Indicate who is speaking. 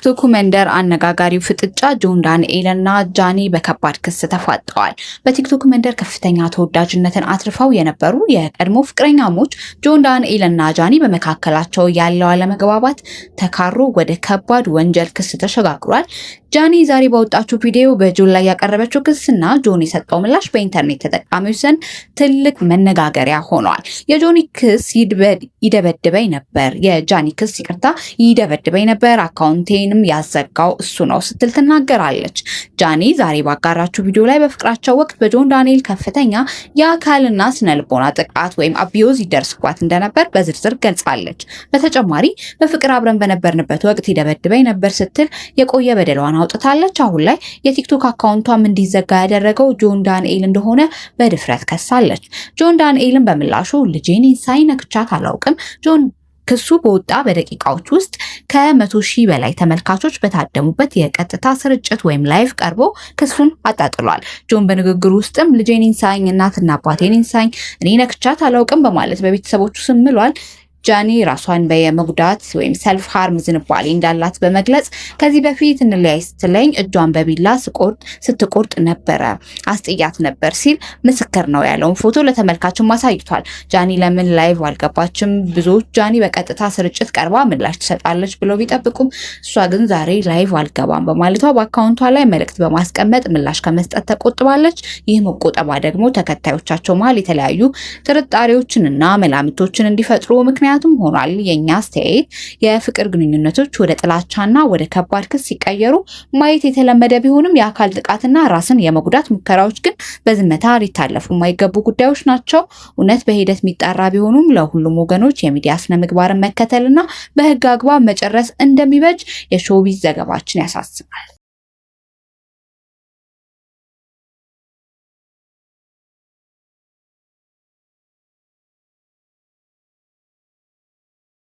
Speaker 1: በቲክቶክ መንደር አነጋጋሪው ፍጥጫ ጆን ዳንኤል እና ጃኒ በከባድ ክስ ተፋጠዋል። በቲክቶክ መንደር ከፍተኛ ተወዳጅነትን አትርፈው የነበሩ የቀድሞ ፍቅረኛሞች ጆን ዳንኤል እና ጃኒ በመካከላቸው ያለው አለመግባባት ተካሮ ወደ ከባድ ወንጀል ክስ ተሸጋግሯል። ጃኒ ዛሬ ባወጣችው ቪዲዮ በጆን ላይ ያቀረበችው ክስና ጆን የሰጠው ምላሽ በኢንተርኔት ተጠቃሚዎች ዘንድ ትልቅ መነጋገሪያ ሆኗል። የጆኒ ክስ ይደበድበኝ ነበር፣ የጃኒ ክስ ይደበድበኝ ነበር፣ አካውንቴንም ያዘጋው እሱ ነው ስትል ትናገራለች። ጃኒ ዛሬ ባጋራችው ቪዲዮ ላይ በፍቅራቸው ወቅት በጆን ዳንኤል ከፍተኛ የአካልና ስነልቦና ጥቃት ወይም አቢዩዝ ይደርስባት እንደነበር በዝርዝር ገልጻለች። በተጨማሪ በፍቅር አብረን በነበርንበት ወቅት ይደበድበኝ ነበር ስትል የቆየ በደሏን አውጥታለች። አሁን ላይ የቲክቶክ አካውንቷም እንዲዘጋ ያደረገው ጆን ዳንኤል እንደሆነ በድፍረት ከሳለች። ጆን ዳንኤልን በምላሹ ልጄን ሳይነክቻት አላውቅም። ጆን ክሱ በወጣ በደቂቃዎች ውስጥ ከ100,000 በላይ ተመልካቾች በታደሙበት የቀጥታ ስርጭት ወይም ላይቭ ቀርቦ ክሱን አጣጥሏል። ጆን በንግግሩ ውስጥም ልጄን ኢንሳኝ፣ እናትና አባቴን ኢንሳኝ፣ እኔ ነክቻት አላውቅም በማለት በቤተሰቦቹ ስም ምሏል። ጃኒ ራሷን በመጉዳት ወይም ሰልፍ ሃርም ዝንባሌ እንዳላት በመግለጽ ከዚህ በፊት እንለያይ ስትለኝ እጇን በቢላ ስትቆርጥ ነበረ፣ አስጥያት ነበር ሲል ምስክር ነው ያለውን ፎቶ ለተመልካቹም አሳይቷል። ጃኒ ለምን ላይቭ አልገባችም? ብዙዎች ጃኒ በቀጥታ ስርጭት ቀርባ ምላሽ ትሰጣለች ብለው ቢጠብቁም እሷ ግን ዛሬ ላይቭ አልገባም በማለቷ በአካውንቷ ላይ መልእክት በማስቀመጥ ምላሽ ከመስጠት ተቆጥባለች። ይህ መቆጠባ ደግሞ ተከታዮቻቸው መሀል የተለያዩ ጥርጣሬዎችንና መላምቶችን እንዲፈጥሩ ምክንያቱም ሆኗል። የኛ አስተያየት የፍቅር ግንኙነቶች ወደ ጥላቻና ወደ ከባድ ክስ ሲቀየሩ ማየት የተለመደ ቢሆንም የአካል ጥቃትና ራስን የመጉዳት ሙከራዎች ግን በዝምታ ሊታለፉ የማይገቡ ጉዳዮች ናቸው። እውነት በሂደት የሚጣራ ቢሆኑም ለሁሉም ወገኖች የሚዲያ ስነ ምግባርን መከተልና በህግ አግባብ መጨረስ እንደሚበጅ የሾውቢዝ ዘገባችን ያሳስባል።